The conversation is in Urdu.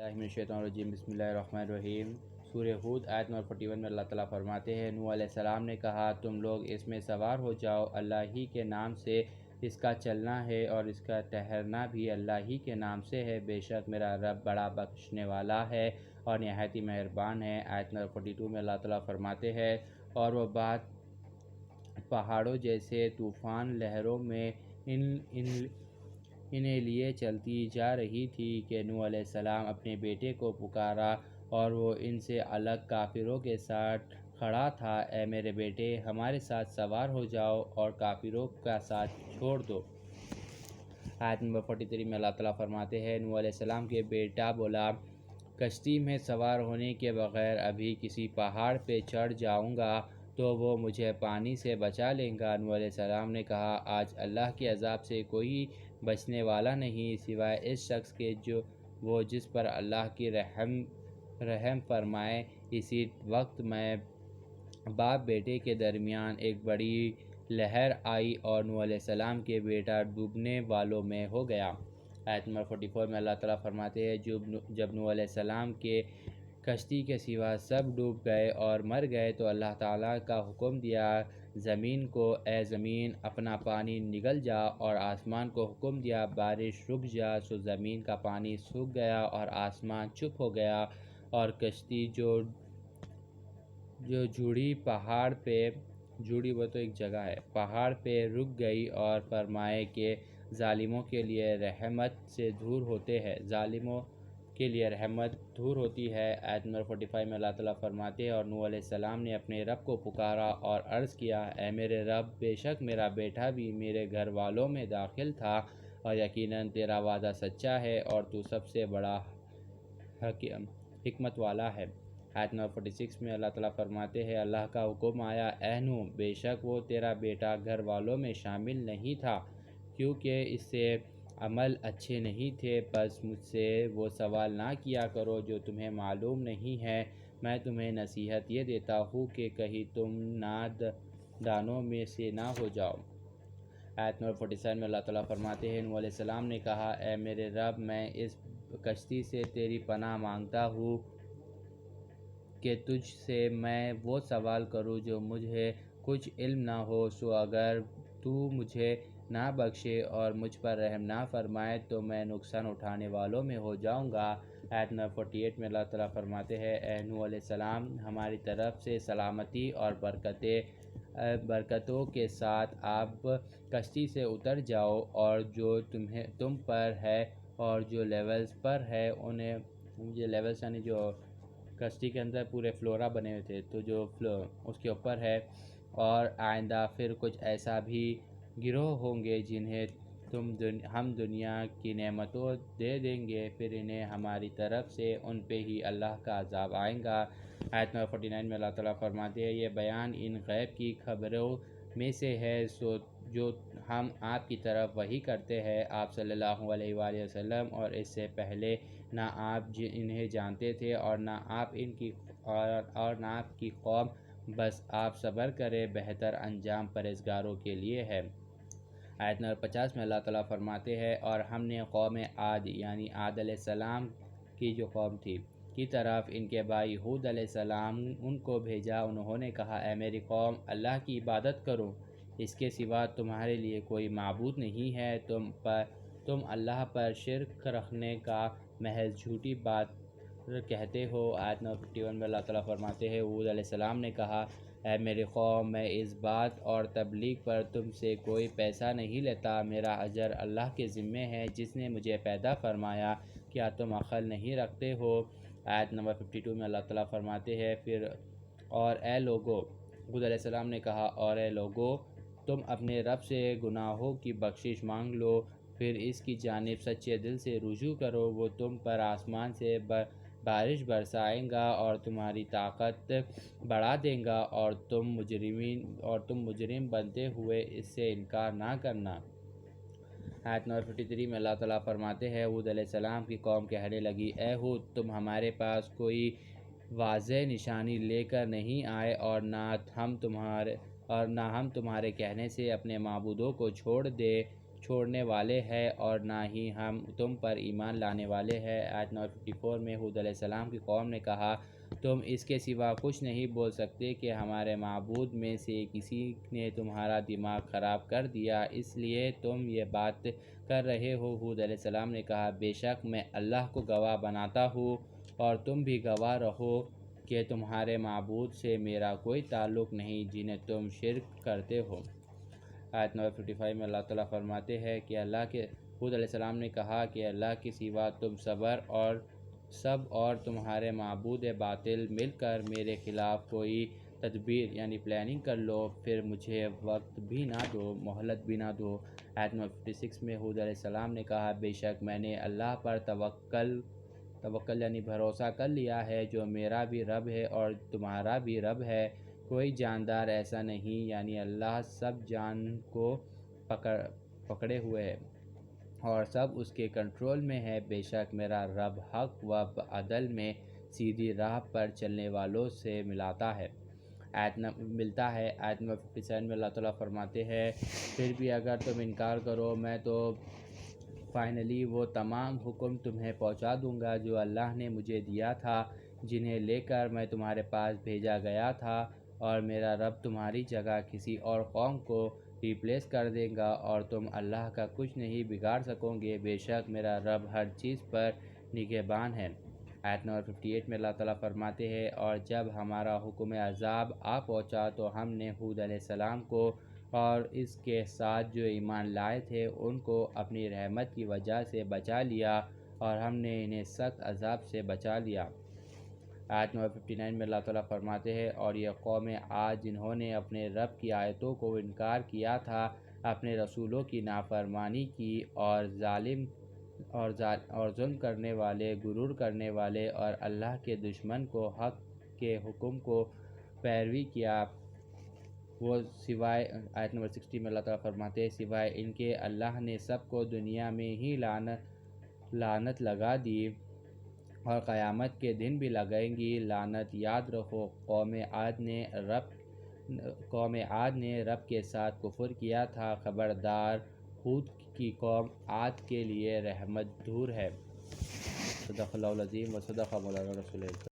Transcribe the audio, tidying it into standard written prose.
اللہ من الشیطان الرجیم بسم اللہ الرحمن الرحیم۔ سورہ ہود آیت نمبر 41 میں اللہ تعالیٰ فرماتے ہیں، نوح علیہ السلام نے کہا تم لوگ اس میں سوار ہو جاؤ، اللہ ہی کے نام سے اس کا چلنا ہے اور اس کا ٹھہرنا بھی اللہ ہی کے نام سے ہے، بے شک میرا رب بڑا بخشنے والا ہے اور نہایت ہی مہربان ہے۔ آیت نمبر 42 میں اللہ تعالیٰ فرماتے ہیں، اور وہ بات پہاڑوں جیسے طوفان لہروں میں انہیں لیے چلتی جا رہی تھی کہ نوح علیہ السلام اپنے بیٹے کو پکارا اور وہ ان سے الگ کافروں کے ساتھ کھڑا تھا، اے میرے بیٹے ہمارے ساتھ سوار ہو جاؤ اور کافروں کا ساتھ چھوڑ دو۔ آیت نمبر 43 میں اللہ تعالیٰ فرماتے ہیں، نوح علیہ السلام کے بیٹا بولا کشتی میں سوار ہونے کے بغیر ابھی کسی پہاڑ پہ چڑھ جاؤں گا تو وہ مجھے پانی سے بچا لیں گا۔ نوح علیہ السلام نے کہا، آج اللہ کے عذاب سے کوئی بچنے والا نہیں سوائے اس شخص کے جس پر اللہ کی رحم فرمائے۔ اسی وقت میں باپ بیٹے کے درمیان ایک بڑی لہر آئی اور نوح علیہ السلام کے بیٹا ڈوبنے والوں میں ہو گیا۔ آیت نمبر 44 میں اللہ تعالیٰ فرماتے ہیں، جب نوح علیہ السلام کے کشتی کے سوا سب ڈوب گئے اور مر گئے تو اللہ تعالیٰ کا حکم دیا زمین کو، اے زمین اپنا پانی نگل جا، اور آسمان کو حکم دیا بارش رک جا، سو زمین کا پانی سوکھ گیا اور آسمان چپ ہو گیا، اور کشتی جو جڑی پہاڑ پہ جڑی وہ تو ایک جگہ ہے پہاڑ پہ رک گئی، اور فرمائے کہ ظالموں کے لیے رحمت سے دور ہوتے ہیں، ظالموں کے لیے رحمت دور ہوتی ہے۔ آیت نمبر 45 میں اللہ تعالیٰ فرماتے ہیں، اور نوح علیہ السلام نے اپنے رب کو پکارا اور عرض کیا، اے میرے رب بے شک میرا بیٹا بھی میرے گھر والوں میں داخل تھا، اور یقیناً تیرا وعدہ سچا ہے اور تو سب سے بڑا حکمت والا ہے۔ آیت نمبر 46 میں اللہ تعالیٰ فرماتے ہیں، اللہ کا حکم آیا، اے نوح بے شک وہ تیرا بیٹا گھر والوں میں شامل نہیں تھا، کیونکہ اس سے عمل اچھے نہیں تھے، بس مجھ سے وہ سوال نہ کیا کرو جو تمہیں معلوم نہیں ہے، میں تمہیں نصیحت یہ دیتا ہوں کہ کہیں تم نادانوں میں سے نہ ہو جاؤ۔ آیت نمبر 47 میں اللہ تعالیٰ فرماتے ہیں، نوح علیہ السلام نے کہا، اے میرے رب میں اس کشتی سے تیری پناہ مانگتا ہوں کہ تجھ سے میں وہ سوال کروں جو مجھے کچھ علم نہ ہو، سو اگر تو مجھے نہ بخشے اور مجھ پر رحم نہ فرمائے تو میں نقصان اٹھانے والوں میں ہو جاؤں گا۔ آیت نمبر 48 میں اللہ تعالیٰ فرماتے ہیں، اے نوح علیہ السلام ہماری طرف سے سلامتی اور برکتوں کے ساتھ آپ کشتی سے اتر جاؤ، اور جو تم پر ہے اور جو لیولز پر ہے انہیں یہ لیولز یعنی جو کشتی کے اندر پورے فلورا بنے ہوئے تھے تو جو اس کے اوپر ہے، اور آئندہ پھر کچھ ایسا بھی گروہ ہوں گے جنہیں ہم دنیا کی نعمتوں دے دیں گے، پھر انہیں ہماری طرف سے ان پہ ہی اللہ کا عذاب آئے گا۔ آیت نمبر 49 میں اللہ تعالیٰ فرماتے ہیں، یہ بیان ان غیب کی خبروں میں سے ہے سو جو ہم آپ کی طرف وحی کرتے ہیں، آپ صلی اللہ علیہ وآلہ وسلم، اور اس سے پہلے نہ آپ انہیں جانتے تھے اور نہ آپ کی قوم، بس آپ صبر کریں، بہتر انجام پرہیزگاروں کے لیے ہے۔ آیت نمبر 50 میں اللہ تعالیٰ فرماتے ہیں، اور ہم نے قوم عاد یعنی عاد علیہ السلام کی جو قوم تھی کی طرف ان کے بھائی ہود علیہ السلام ان کو بھیجا، انہوں نے کہا، اے میری قوم اللہ کی عبادت کرو، اس کے سوا تمہارے لیے کوئی معبود نہیں ہے، تم اللہ پر شرک رکھنے کا محض جھوٹی بات کہتے ہو۔ آیت نمبر 51 میں اللہ تعالیٰ فرماتے ہیں، ہود علیہ السلام نے کہا، اے میری قوم میں اس بات اور تبلیغ پر تم سے کوئی پیسہ نہیں لیتا، میرا اجر اللہ کے ذمے ہے جس نے مجھے پیدا فرمایا، کیا تم عقل نہیں رکھتے ہو۔ آیت نمبر 52 میں اللہ تعالیٰ فرماتے ہیں، پھر اور اے لوگو، ہود علیہ السلام نے کہا، اور اے لوگو تم اپنے رب سے گناہوں کی بخشش مانگ لو، پھر اس کی جانب سچے دل سے رجوع کرو، وہ تم پر آسمان سے بارش برسائے گا اور تمہاری طاقت بڑھا دے گا، اور تم مجرم بنتے ہوئے اس سے انکار نہ کرنا۔ آیت نمبر 53 میں اللہ تعالیٰ فرماتے ہیں، ہود علیہ السلام کی قوم کہنے لگی، اے ہود تم ہمارے پاس کوئی واضح نشانی لے کر نہیں آئے، اور نہ ہم تمہارے کہنے سے اپنے معبودوں کو چھوڑ دیں چھوڑنے والے ہیں اور نہ ہی ہم تم پر ایمان لانے والے ہیں۔ آیت نمبر 54 میں ہود علیہ السلام کی قوم نے کہا، تم اس کے سوا کچھ نہیں بول سکتے کہ ہمارے معبود میں سے کسی نے تمہارا دماغ خراب کر دیا، اس لیے تم یہ بات کر رہے ہو۔ ہود علیہ السلام نے کہا، بے شک میں اللہ کو گواہ بناتا ہوں اور تم بھی گواہ رہو کہ تمہارے معبود سے میرا کوئی تعلق نہیں جنہیں تم شرک کرتے ہو۔ آیت نمبر 55 میں اللہ تعالیٰ فرماتے ہیں کہ ہود علیہ السلام نے کہا کہ اللہ کے سوا تم سب اور تمہارے معبود باطل مل کر میرے خلاف کوئی تدبیر یعنی پلاننگ کر لو، پھر مجھے وقت بھی نہ دو، مہلت بھی نہ دو۔ آیت نمبر 56 میں ہود علیہ السلام نے کہا، بے شک میں نے اللہ پر توکل یعنی بھروسہ کر لیا ہے جو میرا بھی رب ہے اور تمہارا بھی رب ہے، کوئی جاندار ایسا نہیں یعنی اللہ سب جان کو پکڑے ہوئے ہے اور سب اس کے کنٹرول میں ہے، بے شک میرا رب حق و عدل میں سیدھی راہ پر چلنے والوں سے ملتا ہے۔ آیت نمبر 57 میں اللہ تعالیٰ فرماتے ہیں، پھر بھی اگر تم انکار کرو میں تو فائنلی وہ تمام حکم تمہیں پہنچا دوں گا جو اللہ نے مجھے دیا تھا، جنہیں لے کر میں تمہارے پاس بھیجا گیا تھا، اور میرا رب تمہاری جگہ کسی اور قوم کو ریپلیس کر دے گا اور تم اللہ کا کچھ نہیں بگاڑ سکو گے، بے شک میرا رب ہر چیز پر نگہبان ہے۔ آیت نمبر 58 میں اللہ تعالیٰ فرماتے ہیں، اور جب ہمارا حکم عذاب آ پہنچا تو ہم نے ہود علیہ السلام کو اور اس کے ساتھ جو ایمان لائے تھے ان کو اپنی رحمت کی وجہ سے بچا لیا اور ہم نے انہیں سخت عذاب سے بچا لیا۔ آیت نمبر 59 میں اللہ تعالیٰ فرماتے ہیں، اور یہ قوم عاد جنہوں نے اپنے رب کی آیتوں کو انکار کیا تھا، اپنے رسولوں کی نافرمانی کی اور ظلم کرنے والے، غرور کرنے والے اور اللہ کے دشمن کو حق کے حکم کو پیروی کیا، وہ سوائے آیت نمبر 60 میں اللہ تعالیٰ فرماتے ہیں، سوائے ان کے اللہ نے سب کو دنیا میں ہی لعنت لگا دی اور قیامت کے دن بھی لگائیں گی لعنت۔ یاد رکھو قوم عاد نے رب کے ساتھ کفر کیا تھا، خبردار ہود کی قوم عاد کے لیے رحمت دور ہے۔ صدق اللہ العظیم و صدق مولانا رسول اللہ۔